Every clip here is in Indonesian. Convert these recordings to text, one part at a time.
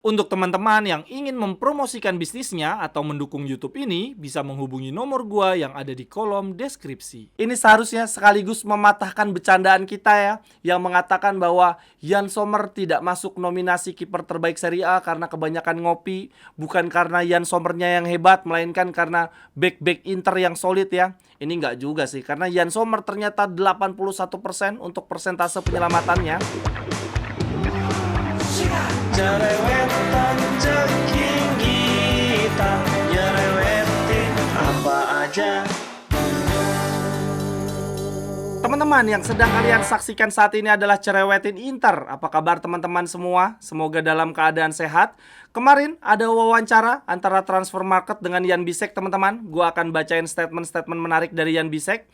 Untuk teman-teman yang ingin mempromosikan bisnisnya atau mendukung YouTube ini, bisa menghubungi nomor gua yang ada di kolom deskripsi. Ini seharusnya sekaligus mematahkan bercandaan kita ya, yang mengatakan bahwa Yann Sommer tidak masuk nominasi kiper terbaik Serie A karena kebanyakan ngopi, bukan karena Yann Sommernya yang hebat, melainkan karena back-back Inter yang solid ya. Ini nggak juga sih, karena Yann Sommer ternyata 81% untuk persentase penyelamatannya. Jerewetan ceking kita, nyerewetin apa aja. Teman-teman yang sedang kalian saksikan saat ini adalah Cerewetin Inter. Apa kabar teman-teman semua? Semoga dalam keadaan sehat. Kemarin ada wawancara antara Transfer Market dengan Jan Bisek teman-teman. Gua akan bacain statement-statement menarik dari Jan Bisek.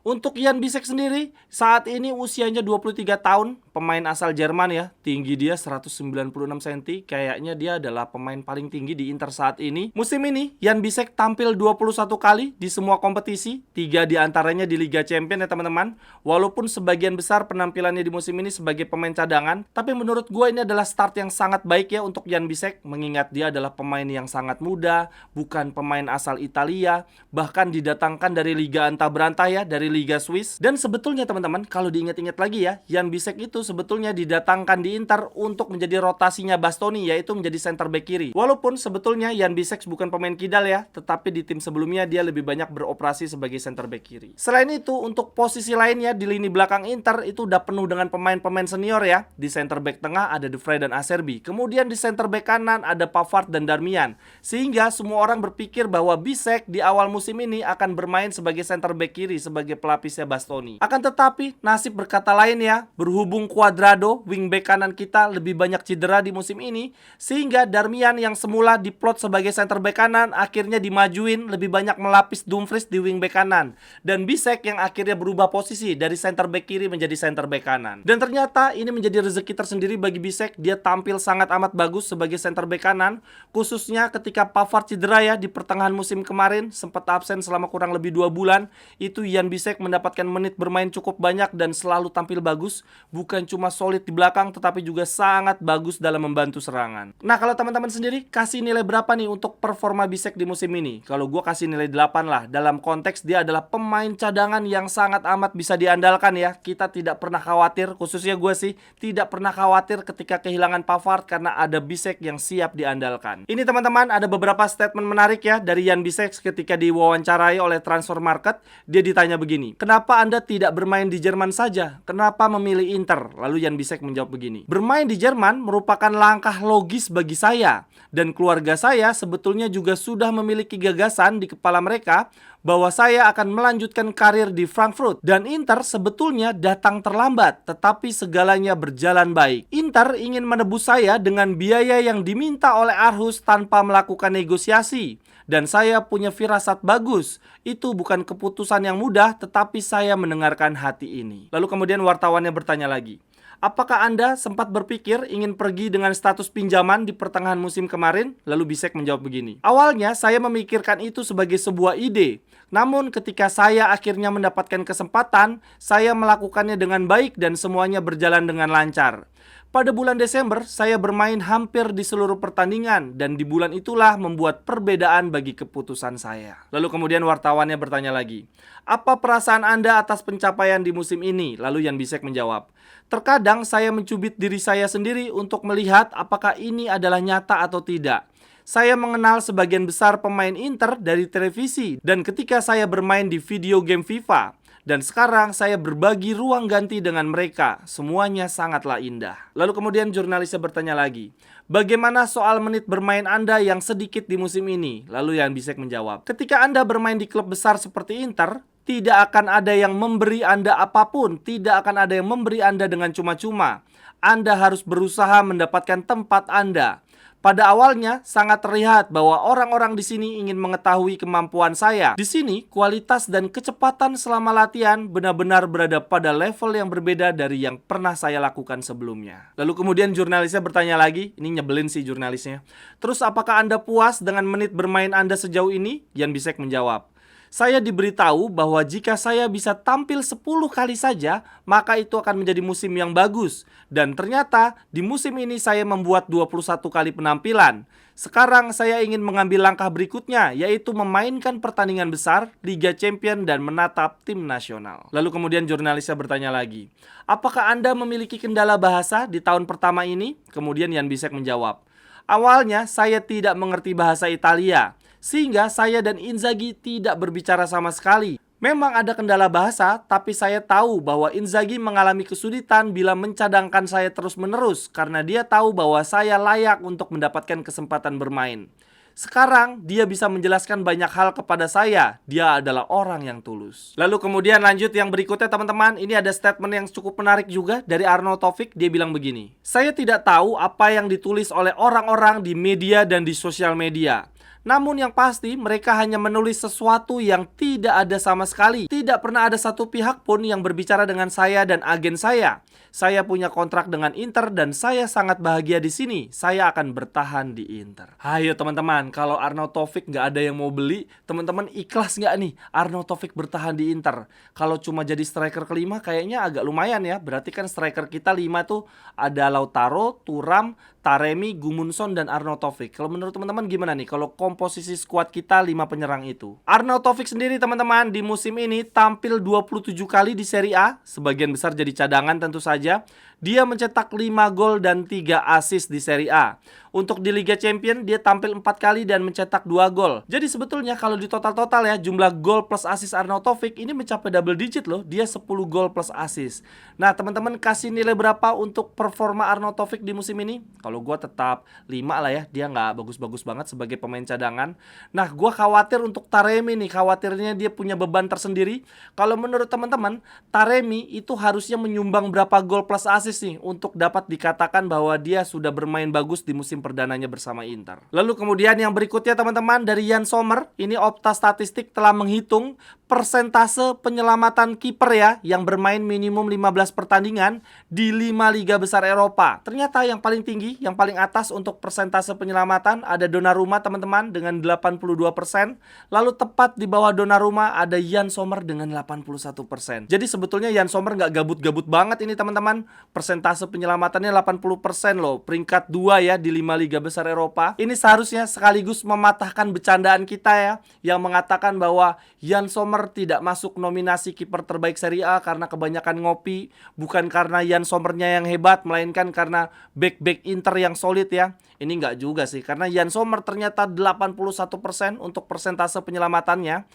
Untuk Jan Bisek sendiri, saat ini usianya 23 tahun, pemain asal Jerman ya. Tinggi dia 196 cm, kayaknya dia adalah pemain paling tinggi di Inter saat ini. Musim ini, Jan Bisek tampil 21 kali di semua kompetisi, 3 diantaranya di Liga Champions ya teman-teman. Walaupun sebagian besar penampilannya di musim ini sebagai pemain cadangan, tapi menurut gue ini adalah start yang sangat baik ya untuk Jan Bisek, mengingat dia adalah pemain yang sangat muda, bukan pemain asal Italia, bahkan didatangkan dari Liga Anta Berantah ya, dari Liga Swiss. Dan sebetulnya teman-teman, kalau diingat-ingat lagi ya, Jan Bisek itu sebetulnya didatangkan di Inter untuk menjadi rotasinya Bastoni, yaitu menjadi center back kiri. Walaupun sebetulnya Jan Bisek bukan pemain kidal ya, tetapi di tim sebelumnya dia lebih banyak beroperasi sebagai center back kiri. Selain itu, untuk posisi lainnya di lini belakang Inter itu udah penuh dengan pemain-pemain senior ya. Di center back tengah ada De Vrij dan Acerbi. Kemudian di center back kanan ada Pavard dan Darmian. Sehingga semua orang berpikir bahwa Bisek di awal musim ini akan bermain sebagai center back kiri, sebagai pelapisnya Bastoni. Akan tetapi nasib berkata lain ya, berhubung Cuadrado, wingback kanan kita lebih banyak cedera di musim ini, sehingga Darmian yang semula diplot sebagai center back kanan akhirnya dimajuin lebih banyak melapis Dumfries di wingback kanan, dan Bisek yang akhirnya berubah posisi dari center back kiri menjadi center back kanan. Dan ternyata ini menjadi rezeki tersendiri bagi Bisek. Dia tampil sangat amat bagus sebagai center back kanan, khususnya ketika Pavard cedera ya di pertengahan musim kemarin, sempat absen selama kurang lebih 2 bulan. Itu Jan Bisek mendapatkan menit bermain cukup banyak dan selalu tampil bagus, bukan cuma solid di belakang tetapi juga sangat bagus dalam membantu serangan. Nah, kalau teman-teman sendiri kasih nilai berapa nih untuk performa Bisek di musim ini? Kalau gue kasih nilai 8 lah, dalam konteks dia adalah pemain cadangan yang sangat amat bisa diandalkan ya. Kita tidak pernah khawatir, khususnya gue sih tidak pernah khawatir ketika kehilangan Pavard karena ada Bisek yang siap diandalkan. Ini teman-teman ada beberapa statement menarik ya dari Jan Bisek ketika diwawancarai oleh Transfer Market. Dia ditanya begini, kenapa Anda tidak bermain di Jerman saja? Kenapa memilih Inter? Lalu Jan Bisek menjawab begini, bermain di Jerman merupakan langkah logis bagi saya, dan keluarga saya sebetulnya juga sudah memiliki gagasan di kepala mereka bahwa saya akan melanjutkan karir di Frankfurt, dan Inter sebetulnya datang terlambat, tetapi segalanya berjalan baik. Inter ingin menebus saya dengan biaya yang diminta oleh Aarhus tanpa melakukan negosiasi, dan saya punya firasat bagus. Itu bukan keputusan yang mudah, tetapi saya mendengarkan hati ini. Lalu kemudian wartawannya bertanya lagi, apakah Anda sempat berpikir ingin pergi dengan status pinjaman di pertengahan musim kemarin? Lalu Bisek menjawab begini, awalnya saya memikirkan itu sebagai sebuah ide. Namun ketika saya akhirnya mendapatkan kesempatan, saya melakukannya dengan baik dan semuanya berjalan dengan lancar. Pada bulan Desember, saya bermain hampir di seluruh pertandingan, dan di bulan itulah membuat perbedaan bagi keputusan saya. Lalu kemudian wartawannya bertanya lagi, apa perasaan Anda atas pencapaian di musim ini? Lalu Jan Bisek menjawab, terkadang saya mencubit diri saya sendiri untuk melihat apakah ini adalah nyata atau tidak. Saya mengenal sebagian besar pemain Inter dari televisi dan ketika saya bermain di video game FIFA. Dan sekarang saya berbagi ruang ganti dengan mereka. Semuanya sangatlah indah. Lalu kemudian jurnalisnya bertanya lagi, bagaimana soal menit bermain Anda yang sedikit di musim ini? Lalu Jan Bisek menjawab, ketika Anda bermain di klub besar seperti Inter, tidak akan ada yang memberi Anda apapun. Tidak akan ada yang memberi Anda dengan cuma-cuma. Anda harus berusaha mendapatkan tempat Anda. Pada awalnya sangat terlihat bahwa orang-orang di sini ingin mengetahui kemampuan saya. Di sini kualitas dan kecepatan selama latihan benar-benar berada pada level yang berbeda dari yang pernah saya lakukan sebelumnya. Lalu kemudian jurnalisnya bertanya lagi, ini nyebelin sih jurnalisnya. Terus apakah Anda puas dengan menit bermain Anda sejauh ini? Jan Bisek menjawab, Saya diberitahu bahwa jika saya bisa tampil 10 kali saja, maka itu akan menjadi musim yang bagus. Dan ternyata di musim ini saya membuat 21 kali penampilan. Sekarang saya ingin mengambil langkah berikutnya, yaitu memainkan pertandingan besar, Liga Champion, dan menatap tim nasional. Lalu kemudian jurnalisnya bertanya lagi, apakah Anda memiliki kendala bahasa di tahun pertama ini? Kemudian Jan Bisek menjawab, awalnya saya tidak mengerti bahasa Italia, sehingga saya dan Inzaghi tidak berbicara sama sekali. Memang ada kendala bahasa, tapi saya tahu bahwa Inzaghi mengalami kesulitan bila mencadangkan saya terus-menerus karena dia tahu bahwa saya layak untuk mendapatkan kesempatan bermain. Sekarang dia bisa menjelaskan banyak hal kepada saya. Dia adalah orang yang tulus. Lalu kemudian lanjut yang berikutnya teman-teman. Ini ada statement yang cukup menarik juga dari Arnaud Taufik. Dia bilang begini, saya tidak tahu apa yang ditulis oleh orang-orang di media dan di sosial media. Namun yang pasti mereka hanya menulis sesuatu yang tidak ada sama sekali. Tidak pernah ada satu pihak pun yang berbicara dengan saya dan agen saya. Saya punya kontrak dengan Inter dan saya sangat bahagia di sini. Saya akan bertahan di Inter. Ayo teman-teman, kalau Arnaud Taufik nggak ada yang mau beli, teman-teman ikhlas nggak nih Arnaud Taufik bertahan di Inter? Kalau cuma jadi striker kelima kayaknya agak lumayan ya. Berarti kan striker kita 5 tuh ada Lautaro, Thuram, Taremi, Gudmundsson, dan Arnaud Taufik. Kalau menurut teman-teman gimana nih kalau komposisi skuad kita 5 penyerang itu? Arnaud Taufik sendiri teman-teman di musim ini tampil 27 kali di Serie A. Sebagian besar jadi cadangan tentu saja. Dia mencetak 5 gol dan 3 assist di Serie A. Untuk di Liga Champion dia tampil 4 kali dan mencetak 2 gol. Jadi sebetulnya kalau di total-total ya jumlah gol plus assist Arnaud Taufik ini mencapai double digit loh. Dia 10 gol plus assist. Nah teman-teman kasih nilai berapa untuk performa Arnaud Taufik di musim ini? Kalau gue tetap 5 lah ya. Dia nggak bagus-bagus banget sebagai pemain cadangan. Nah gue khawatir untuk Taremi nih. Khawatirnya dia punya beban tersendiri. Kalau menurut teman-teman Taremi itu harusnya menyumbang berapa gol plus assist nih untuk dapat dikatakan bahwa dia sudah bermain bagus di musim perdananya bersama Inter. Lalu kemudian yang berikutnya teman-teman dari Jan Sommer. Ini Opta Statistik telah menghitung persentase penyelamatan kiper ya yang bermain minimum 15 pertandingan di 5 liga besar Eropa. Ternyata yang paling tinggi, yang paling atas untuk persentase penyelamatan ada Donnarumma teman-teman dengan 82%. Lalu tepat di bawah Donnarumma ada Jan Sommer dengan 81%. Jadi sebetulnya Jan Sommer nggak gabut-gabut banget ini teman-teman. Persentase penyelamatannya 80% loh. Peringkat 2 ya di 5 liga besar Eropa. Ini seharusnya sekaligus mematahkan bercandaan kita ya yang mengatakan bahwa Jan Sommer tidak masuk nominasi kiper terbaik Serie A karena kebanyakan ngopi. Bukan karena Jan Sommernya yang hebat, melainkan karena back-back Inter yang solid ya. Ini nggak juga sih, karena Jan Sommer ternyata 81% untuk persentase penyelamatannya.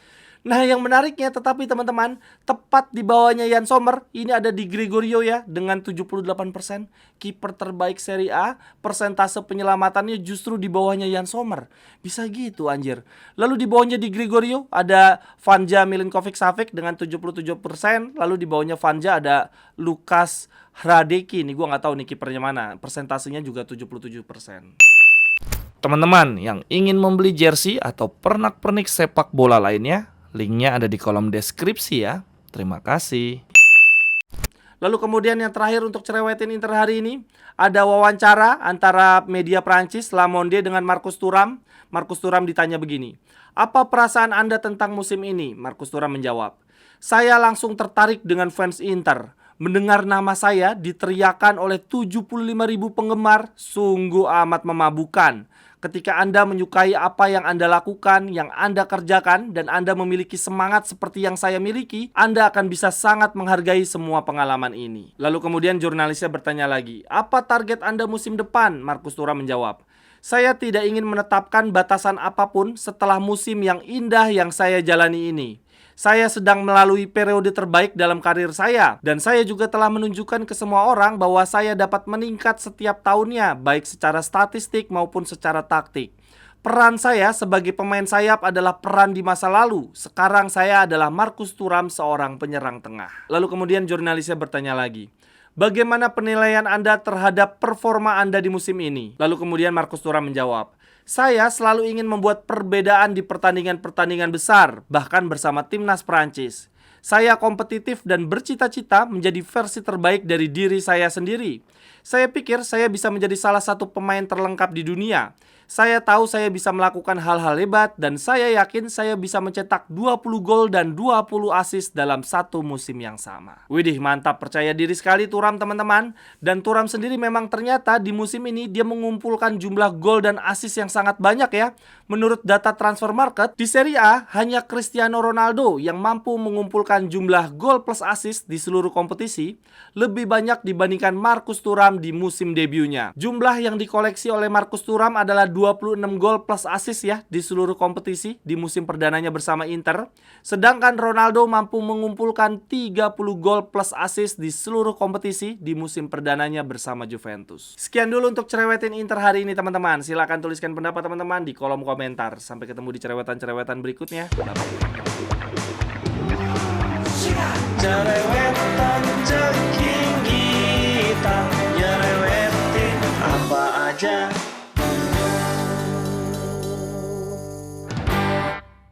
Nah yang menariknya tetapi teman-teman, tepat di bawahnya Jan Sommer ini ada Di Gregorio ya dengan 78%. Kiper terbaik Serie A, persentase penyelamatannya justru di bawahnya Jan Sommer. Bisa gitu anjir. Lalu di bawahnya Di Gregorio ada Vanja Milinkovic-Savic dengan 77%. Lalu di bawahnya Vanja ada Lukas Hradecki. Nih gue nggak tahu nih kipernya mana. Persentasenya juga 77%. Teman-teman yang ingin membeli jersey atau pernak-pernik sepak bola lainnya, linknya ada di kolom deskripsi ya. Terima kasih. Lalu kemudian yang terakhir untuk cerewetin Inter hari ini, ada wawancara antara media Prancis Le Monde dengan Marcus Thuram. Marcus Thuram ditanya begini, apa perasaan Anda tentang musim ini? Marcus Thuram menjawab, saya langsung tertarik dengan fans Inter. Mendengar nama saya diteriakan oleh 75.000 penggemar, sungguh amat memabukkan. Ketika Anda menyukai apa yang Anda lakukan, yang Anda kerjakan, dan Anda memiliki semangat seperti yang saya miliki, Anda akan bisa sangat menghargai semua pengalaman ini. Lalu kemudian jurnalisnya bertanya lagi, apa target Anda musim depan? Marcus Thuram menjawab, saya tidak ingin menetapkan batasan apapun setelah musim yang indah yang saya jalani ini. Saya sedang melalui periode terbaik dalam karir saya, dan saya juga telah menunjukkan ke semua orang bahwa saya dapat meningkat setiap tahunnya, baik secara statistik maupun secara taktik. Peran saya sebagai pemain sayap adalah peran di masa lalu. Sekarang saya adalah Marcus Thuram, seorang penyerang tengah. Lalu kemudian jurnalisnya bertanya lagi, bagaimana penilaian Anda terhadap performa Anda di musim ini? Lalu kemudian Marcus Thuram menjawab, saya selalu ingin membuat perbedaan di pertandingan-pertandingan besar, bahkan bersama timnas Prancis. Saya kompetitif dan bercita-cita menjadi versi terbaik dari diri saya sendiri. Saya pikir saya bisa menjadi salah satu pemain terlengkap di dunia. Saya tahu saya bisa melakukan hal-hal hebat dan saya yakin saya bisa mencetak 20 gol dan 20 assist dalam satu musim yang sama. Widih, mantap, percaya diri sekali Thuram teman-teman. Dan Thuram sendiri memang ternyata di musim ini dia mengumpulkan jumlah gol dan assist yang sangat banyak ya. Menurut data transfer market, di Serie A hanya Cristiano Ronaldo yang mampu mengumpulkan jumlah gol plus assist di seluruh kompetisi lebih banyak dibandingkan Marcus Thuram di musim debutnya. Jumlah yang dikoleksi oleh Marcus Thuram adalah 26 gol plus assist ya di seluruh kompetisi di musim perdananya bersama Inter. Sedangkan Ronaldo mampu mengumpulkan 30 gol plus assist di seluruh kompetisi di musim perdananya bersama Juventus. Sekian dulu untuk cerewetin Inter hari ini teman-teman. Silahkan tuliskan pendapat teman-teman di kolom komentar. Sampai ketemu di cerewetan-cerewetan berikutnya. Bye-bye.